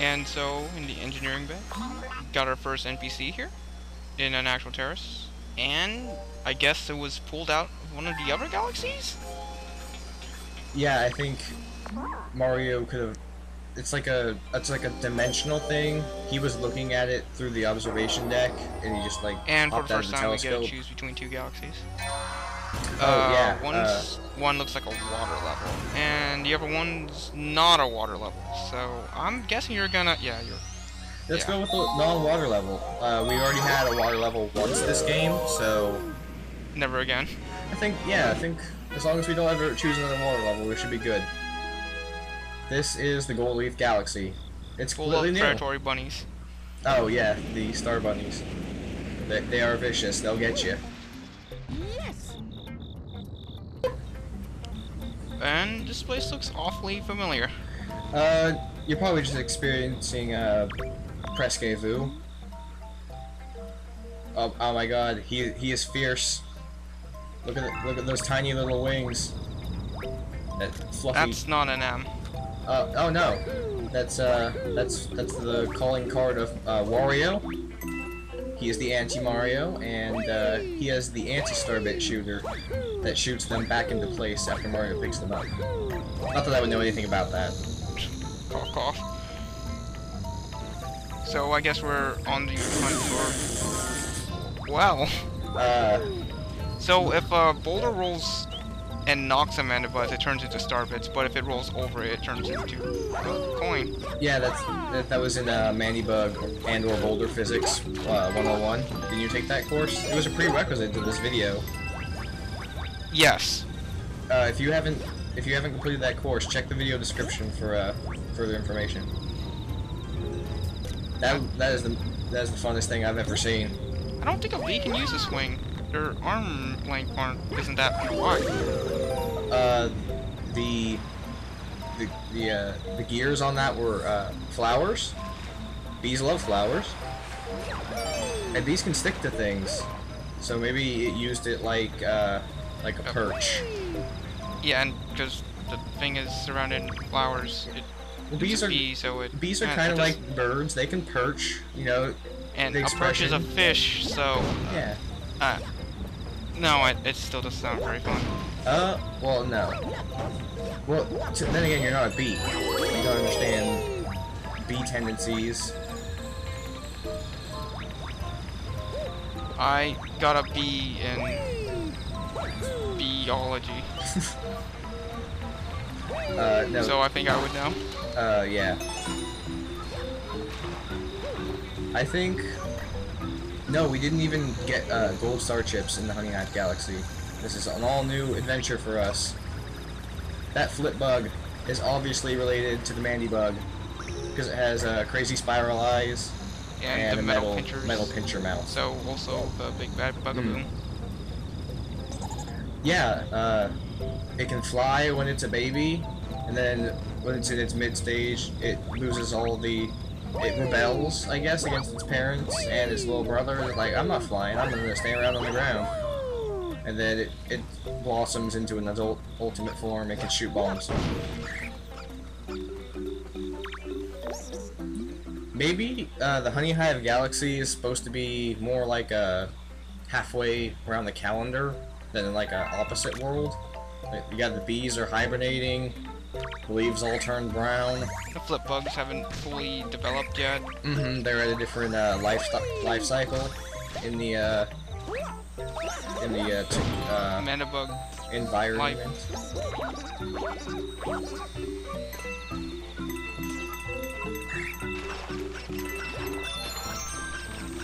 And so, in the engineering bay, got our first NPC here in an actual terrace. And I guess it was pulled out of one of the other galaxies? Yeah, I think Mario could have. It's like a dimensional thing. He was looking at it through the observation deck, and he just like And for the popped out of first the time, we get to telescope. choose between two galaxies. Oh yeah. One looks like a water level, and the other one's not a water level. So I'm guessing you're gonna, Let's yeah. go with the non-water level. We already had a water level once this game, so Never again. I think as long as we don't ever choose another water level, we should be good. This is the Gold Leaf Galaxy. It's Full completely of new. predatory bunnies. Oh yeah, the star bunnies. They are vicious. They'll get you. And this place looks awfully familiar. You're probably just experiencing Presque Vu. Oh my God, he is fierce. Look at those tiny little wings. That fluffy. That's not an M. Oh no, that's the calling card of Wario. He is the anti-Mario, and he has the anti-Starbit shooter that shoots them back into place after Mario picks them up. Not that I would know anything about that. Cough, cough. So I guess we're on the hunt for... Well. So if a boulder rolls and knocks a mana buzz, it turns into star bits. But if it rolls over it, it turns into a coin. Yeah, that was in Mandybug and/or Boulder Physics 101. Did you take that course? It was a prerequisite to this video. Yes. If you haven't completed that course, check the video description for further information. That is the funnest thing I've ever seen. I don't think a bee can use a swing. Their arm length isn't that wide. The gears on that were flowers. Bees love flowers, and bees can stick to things. So maybe it used it like a perch. Yeah, and because the thing is surrounded in flowers, Well, bees are kind of like birds. They can perch, you know. And the a perch is a fish, so yeah. No, it still doesn't sound very fun. Well, no. Well, then again, you're not a bee. You don't understand bee tendencies. I got a B in biology. No. So I think I would know. Yeah. I think... No, we didn't even get gold star chips in the Honey Knife Galaxy. This is an all-new adventure for us. That flip bug is obviously related to the Mandybug, because it has crazy spiral eyes and a metal pincher mouth. So also the big bad bugaboo. Yeah, it can fly when it's a baby, and then when it's in its mid-stage, it loses all the... It rebels, I guess, against its parents and its little brother. It's like, I'm not flying, I'm gonna stay around on the ground. And then it blossoms into an adult ultimate form and can shoot bombs. Maybe the Honey Hive Galaxy is supposed to be more like a halfway around the calendar than like an opposite world. Like, you got the bees are hibernating, the leaves all turned brown. The flip bugs haven't fully developed yet. They're at a different life cycle in the Mandibug environment.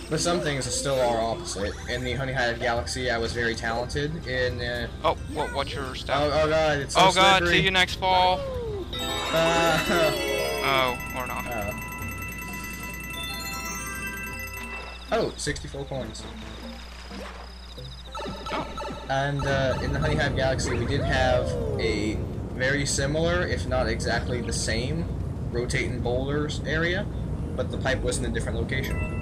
But some things still are opposite. In the Honey Hive Galaxy, I was very talented in... Oh, what's your stat? Oh god, it's so Oh slippery. god, see you next fall. Oh, or not. Oh, 64 coins. Oh. And in the Honey Hive Galaxy, we did have a very similar, if not exactly the same, rotating boulders area, but the pipe was in a different location.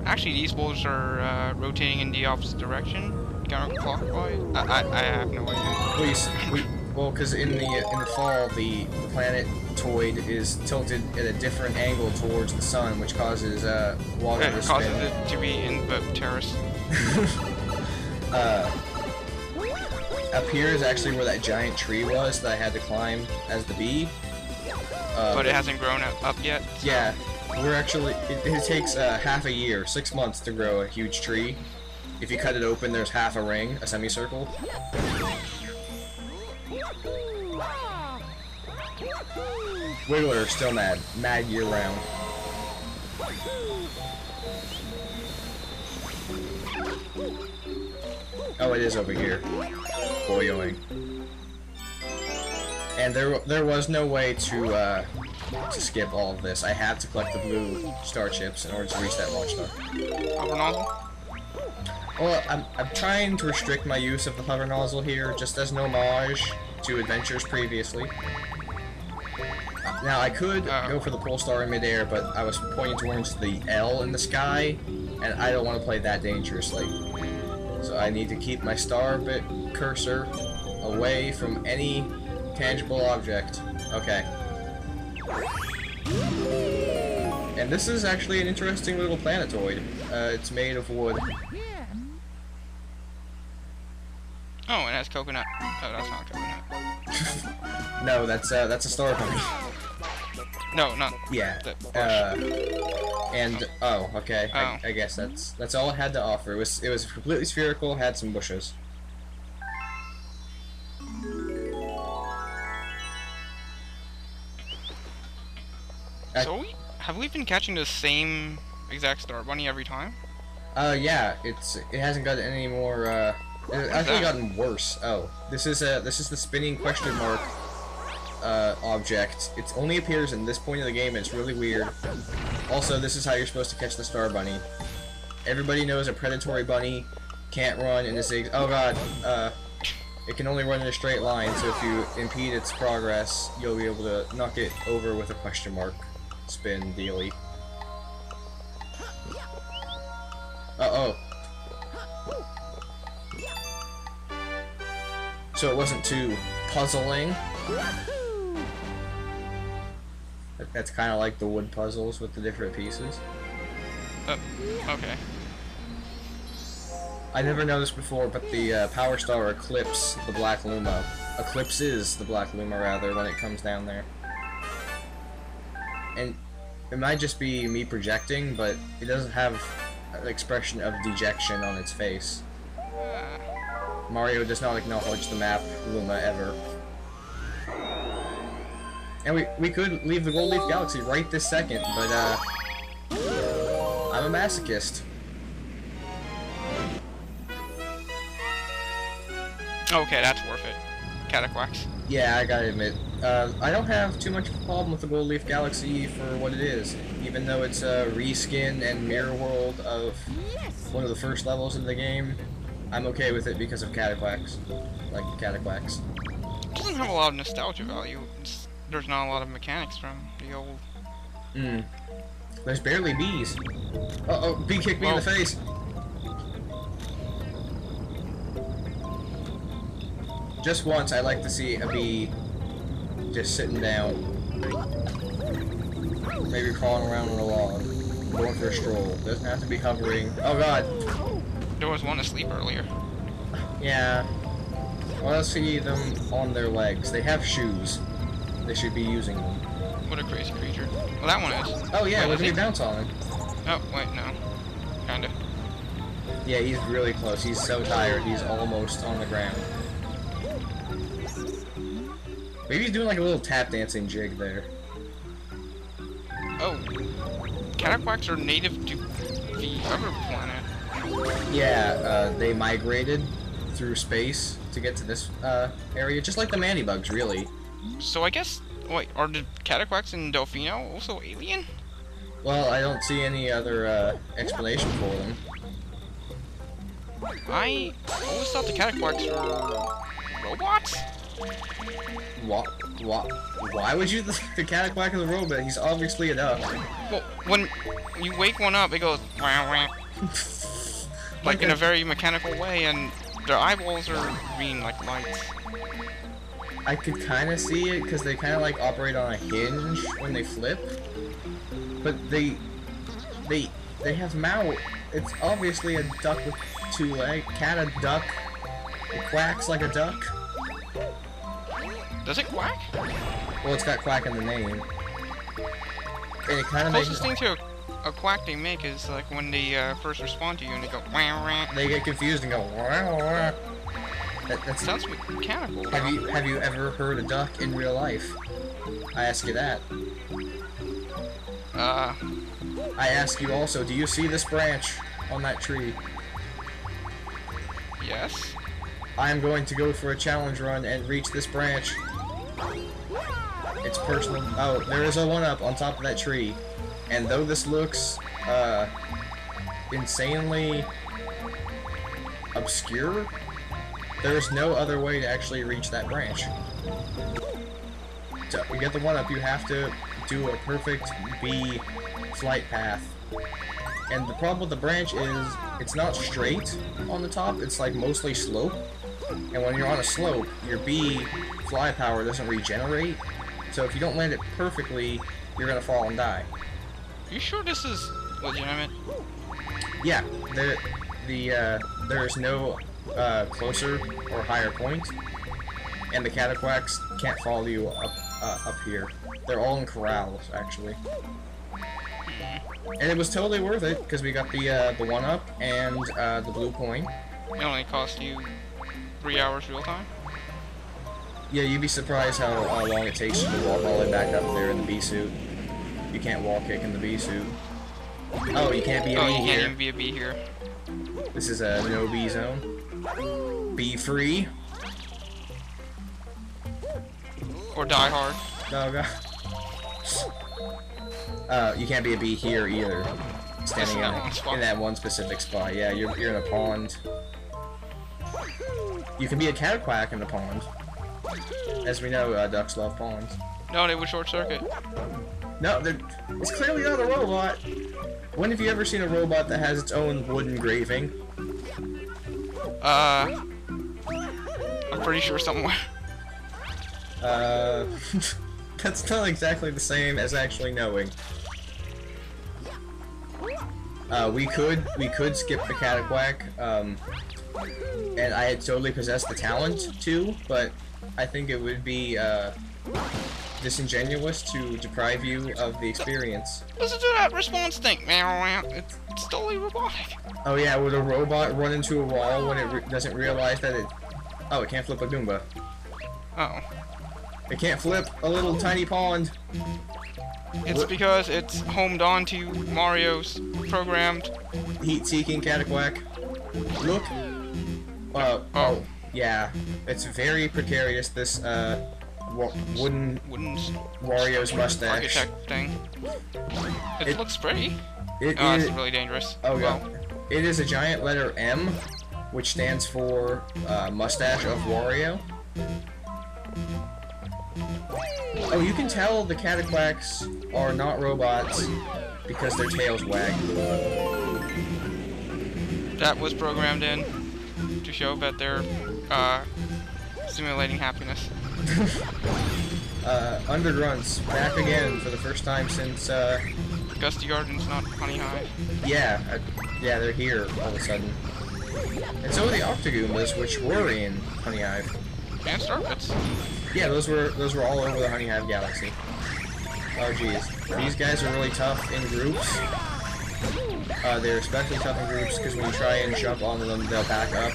Actually, these boulders are rotating in the opposite direction, counterclockwise. I have no idea. Well, because in the fall, the planetoid is tilted at a different angle towards the sun, which causes water to spin. It causes it to be in the terrace. Up here is actually where that giant tree was that I had to climb as the bee. But it hasn't grown up yet? So. Yeah. We're actually... It takes half a year, 6 months to grow a huge tree. If you cut it open, there's half a ring, a semicircle. Wiggler, still mad. Mad year round. Oh, it is over here. Boyoing. And there was no way to skip all of this. I have to collect the blue star chips in order to reach that launch star. Hover nozzle? Well, I'm trying to restrict my use of the hover nozzle here, just as an homage to adventures previously. Now, I could go for the pole star in midair, but I was pointing towards the L in the sky, and I don't want to play that dangerously. So I need to keep my star bit cursor away from any tangible object. Okay. And this is actually an interesting little planetoid. It's made of wood. Oh, it has coconut. Oh, that's not coconut. No, that's a star bunny. No, not. Yeah. And oh, okay. Oh. I guess that's all it had to offer. It was completely spherical. Had some bushes. So have we been catching the same exact star bunny every time? Yeah. It hasn't gotten any more. It's actually gotten worse. Oh, this is the spinning question mark object. It only appears in this point of the game, and it's really weird. Also, this is how you're supposed to catch the star bunny. Everybody knows a predatory bunny can't run in a zig. Oh god, it can only run in a straight line. So if you impede its progress, you'll be able to knock it over with a question mark spin dealy. Uh-oh. So it wasn't too puzzling. That's kind of like the wood puzzles with the different pieces. Okay. I never noticed before, but the Power Star eclipses the Black Luma. Eclipses the Black Luma, rather, when it comes down there. And it might just be me projecting, but it doesn't have an expression of dejection on its face. Mario does not acknowledge the map Luma ever. And we could leave the Gold Leaf Galaxy right this second, but I'm a masochist. Okay, that's worth it. Cataquacks. Yeah, I gotta admit, I don't have too much of a problem with the Gold Leaf Galaxy for what it is, even though it's a reskin and mirror world of one of the first levels in the game. I'm okay with it because of cataquacks, like cataquacks. It doesn't have a lot of nostalgia value. There's not a lot of mechanics from the old. There's barely bees. Uh-oh, bee kicked me in the face. Just once, I like to see a bee just sitting down. Maybe crawling around on a log. Going for a stroll. Doesn't have to be hovering. Oh god. There was one asleep earlier. Yeah. Well, let's see them on their legs. They have shoes. They should be using them. What a crazy creature. Well, that one is. Oh yeah, wait, look at me bounce on him. Oh, wait, no. Kinda. Yeah, he's really close. He's so tired, he's almost on the ground. Maybe he's doing like a little tap dancing jig there. Oh. Cataquacks are native to the other planet. Yeah, they migrated through space to get to this area, just like the Mannybugs, really. So I guess, wait, are the Cataquacks in Delfino also alien? Well, I don't see any other explanation for them. I always thought the Cataquacks were robots? What? Why would you the Cataquack is a robot? He's obviously a duck. Well, when you wake one up, it goes wah wah. Like in a very mechanical way, and their eyeballs are green like lights. I could kind of see it because they kind of like operate on a hinge when they flip, but they have mouth. It's obviously a duck with 2 legs. Cat a duck. It quacks like a duck. Does it quack? Well, it's got quack in the name. And it kind of makes... Closest thing to a quack they make is like when they first respond to you and they go wah wah. They get confused and go wah wah. That sounds mechanical. Have you ever heard a duck in real life? I ask you that. I ask you also, do you see this branch on that tree? Yes. I am going to go for a challenge run and reach this branch. It's personal. Oh, there is a 1-up on top of that tree. And though this looks, insanely obscure, there's no other way to actually reach that branch. To get the 1-up, you have to do a perfect B flight path. And the problem with the branch is, it's not straight on the top, it's like mostly slope. And when you're on a slope, your B fly power doesn't regenerate. So if you don't land it perfectly, you're gonna fall and die. Are you sure this is legitimate? Yeah, there's no closer or higher point, and the cataquacks can't follow you up here. They're all in corrals, actually. And it was totally worth it because we got the 1-up and the blue coin. It only cost you 3 hours real time. Yeah, you'd be surprised how long it takes you to walk all the way back up there in the B suit. You can't wall kick in the B suit. Oh, you can't be a B here. Oh, you can't even be a B here. This is a no B zone. Be free. Or die hard. Oh god. You can't be a bee here either. Standing in that one specific spot. Yeah, you're in a pond. You can be a cataquack in the pond. As we know, ducks love ponds. No, they would short circuit. No, it's clearly not a robot. When have you ever seen a robot that has its own wood engraving? I'm pretty sure somewhere. That's not exactly the same as actually knowing. We could skip the cataquack, and I had totally possessed the talent to, but I think it would be disingenuous to deprive you of the experience. Listen to that response thing. It's totally robotic. Oh yeah, would a robot run into a wall when it doesn't realize that it... Oh, it can't flip a Goomba. Oh. It can't flip a little tiny pond. It's because it's homed onto Mario's programmed heat-seeking cataquack. Look. Oh, yeah. It's very precarious, this, wooden Wario's mustache. Architect thing. It looks pretty. It's really dangerous. Oh, god. It is a giant letter M, which stands for, mustache of Wario. Oh, you can tell the cataquacks are not robots because their tails wag. That was programmed in to show that they're simulating happiness. Undergrunts back again for the first time since Gusty Garden's not Honey Hive. Yeah, yeah, they're here all of a sudden. And so are the Octogoombas, which were in Honey Hive. And Starbits. Yeah, those were all over the Honey Hive galaxy. Oh geez, these guys are really tough in groups. They're especially tough in groups because when you try and jump onto them, they'll back up.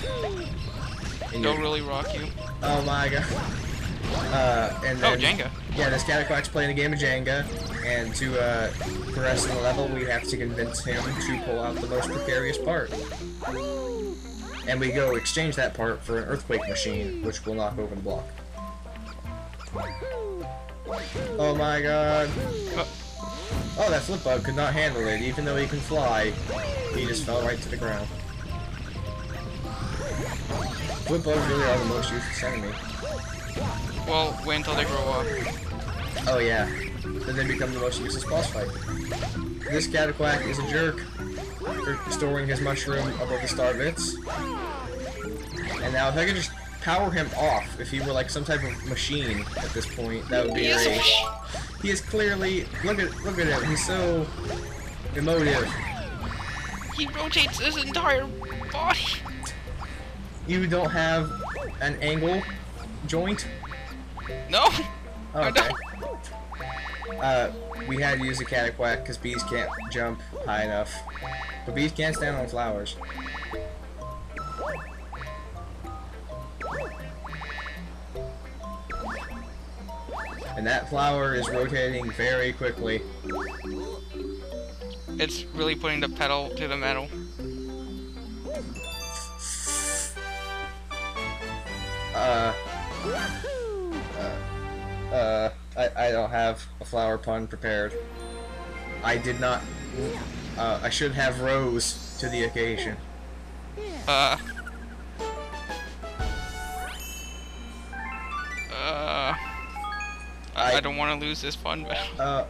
They'll really rock you. Oh my god. And then, Jenga. Yeah, this cataquack's playing a game of Jenga, and to progress in the level, we have to convince him to pull out the most precarious part. And we go exchange that part for an earthquake machine, which will knock over the block. Oh my god. Oh, that flip bug could not handle it, even though he can fly. He just fell right to the ground. Flip bugs really are the most useless enemy. Well, wait until they grow up. Oh yeah, then they become the most useless boss fight. This cataquack is a jerk for storing his mushroom above the star bits. And now if I could just power him off. If he were like some type of machine at this point, that would be great. He is clearly look at him. He's so emotive. He rotates his entire body. You don't have an angle joint? No. Oh, I okay. don't. We had to use a cataquack because bees can't jump high enough. But bees can't stand on flowers. And that flower is rotating very quickly. It's really putting the pedal to the metal. I don't have a flower pun prepared. I did not. I should have rose to the occasion. I don't want to lose this fun battle.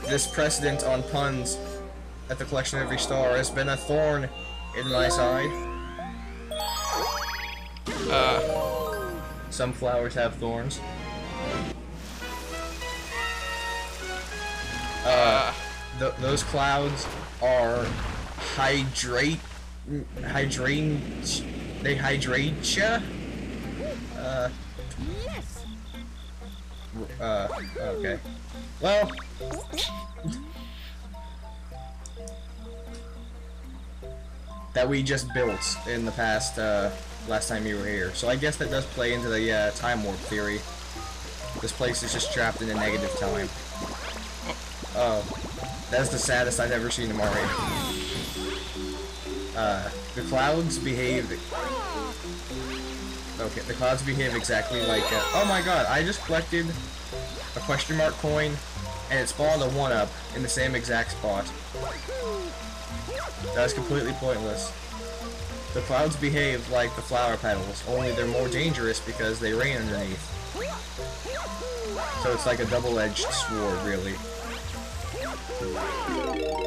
This precedent on puns at the collection of every star has been a thorn in my side. Some flowers have thorns. Those clouds are they hydrate ya? Yes. Okay. Well, that we just built in the past, last time you were here. So I guess that does play into the, time warp theory. This place is just trapped in a negative time. Oh, that's the saddest I've ever seen in Mario. The clouds behave... Okay, the clouds behave exactly like... oh my god, I just collected a question mark coin, and it spawned a 1-up in the same exact spot. That's completely pointless. The clouds behave like the flower petals, only they're more dangerous because they rain underneath. So it's like a double-edged sword, really.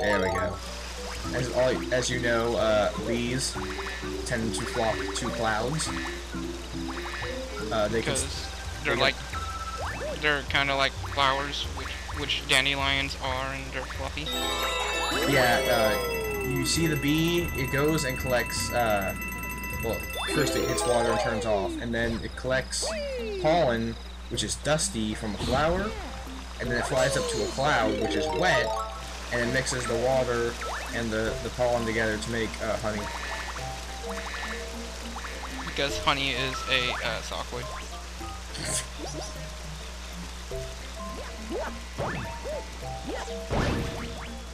There we go. As you know, bees tend to flock to clouds. Because they're kind of like flowers, which dandelions are, and they're fluffy. Yeah, you see the bee, it goes and collects, well, first it hits water and turns off, and then it collects pollen, which is dusty, from a flower, and then it flies up to a cloud, which is wet, and it mixes the water and the pollen together to make honey. Because honey is a sockwood.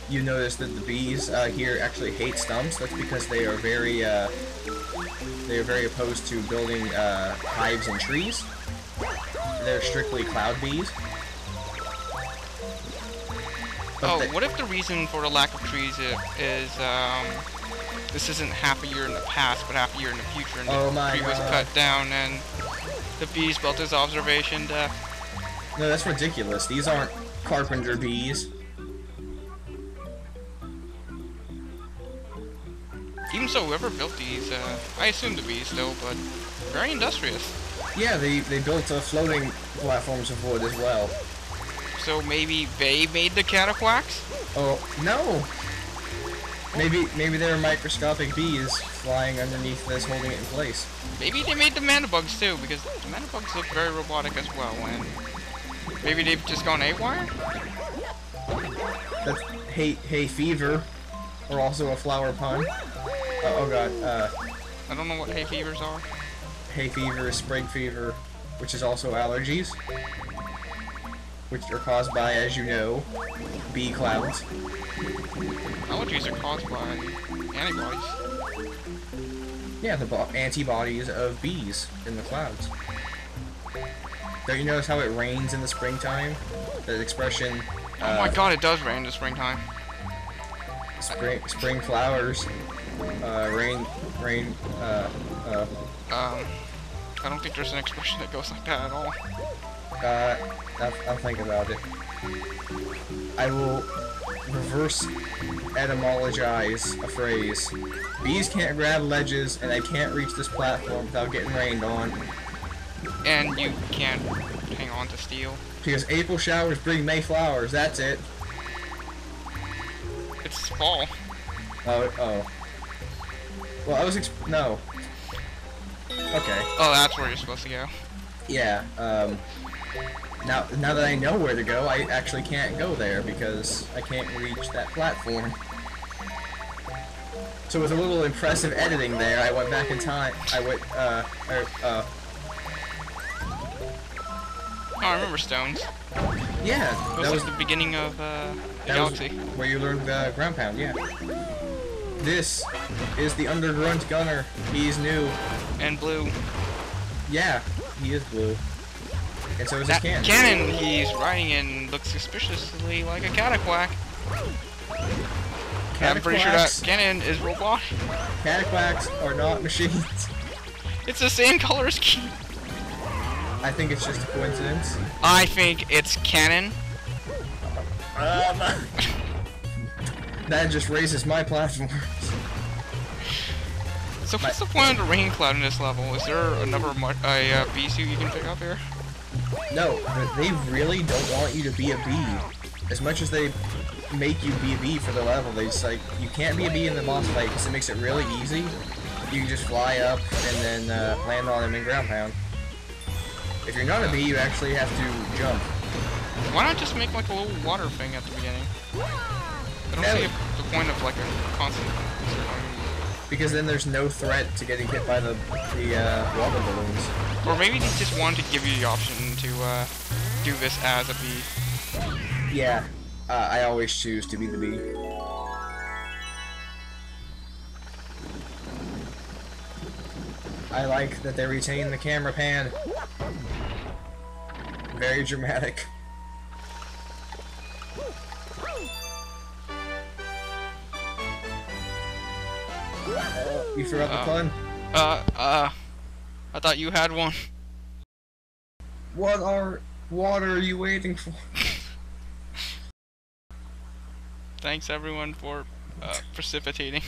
You notice that the bees here actually hate stumps. That's because they are very opposed to building hives in trees. They're strictly cloud bees. But what if the reason for the lack of trees is this isn't half a year in the past, but half a year in the future, and the tree was cut down, and the bees built this observation deck? No, that's ridiculous. These aren't carpenter bees. Even so, whoever built these, I assume the bees still, but very industrious. Yeah, they built floating platforms of wood as well. So maybe they made the cataquacks? Oh, no! Maybe they were microscopic bees flying underneath this, holding it in place. Maybe they made the manabugs too, because the manabugs look very robotic as well, and maybe they've just gone haywire? That's hay fever, or also a flower pun. Oh god, I don't know what hay fevers are. Hay fever, spring fever, which is also allergies, which are caused by, as you know, bee clouds. Allergies are caused by antibodies. Yeah, the antibodies of bees in the clouds. Don't you notice how it rains in the springtime? That expression... oh my god, it does rain in the springtime. Spring flowers. Rain, I don't think there's an expression that goes like that at all. I'll think about it. I will reverse etymologize a phrase. Bees can't grab ledges, and I can't reach this platform without getting rained on. And you can't hang on to steel. Because April showers bring May flowers, that's it. It's fall. Oh. Well, I was no. Okay. Oh, that's where you're supposed to go. Yeah, now that I know where to go, I actually can't go there because I can't reach that platform. So with a little impressive editing there, I went back in time. Oh, I remember stones. Yeah, that was the beginning of the galaxy. Where you learned ground pound, yeah. This is the Undergrunt Gunner. He's new. And blue. Yeah, he is blue. And so is his cannon. Cannon he's riding in looks suspiciously like a cataquack. I'm pretty sure that cannon is robot. Cataquacks are not machines. It's the same color as Key. I think it's just a coincidence. I think it's cannon. That just raises my platforms. So what's the point of the rain cloud in this level? Is there another bee suit you can pick up here? No, but they really don't want you to be a bee. As much as they make you be a bee for the level, they just like, you can't be a bee in the boss fight because it makes it really easy. You can just fly up and then land on them in ground pound. If you're not a bee, you actually have to jump. Why not just make like a little water thing at the beginning? I don't see the point of like a constant... Because then there's no threat to getting hit by the water balloons. Or maybe they just wanted to give you the option to do this as a bee. Yeah, I always choose to be the bee. I like that they retain the camera pan. Very dramatic. You forgot the pun? I thought you had one. What are you waiting for? Thanks everyone for precipitating.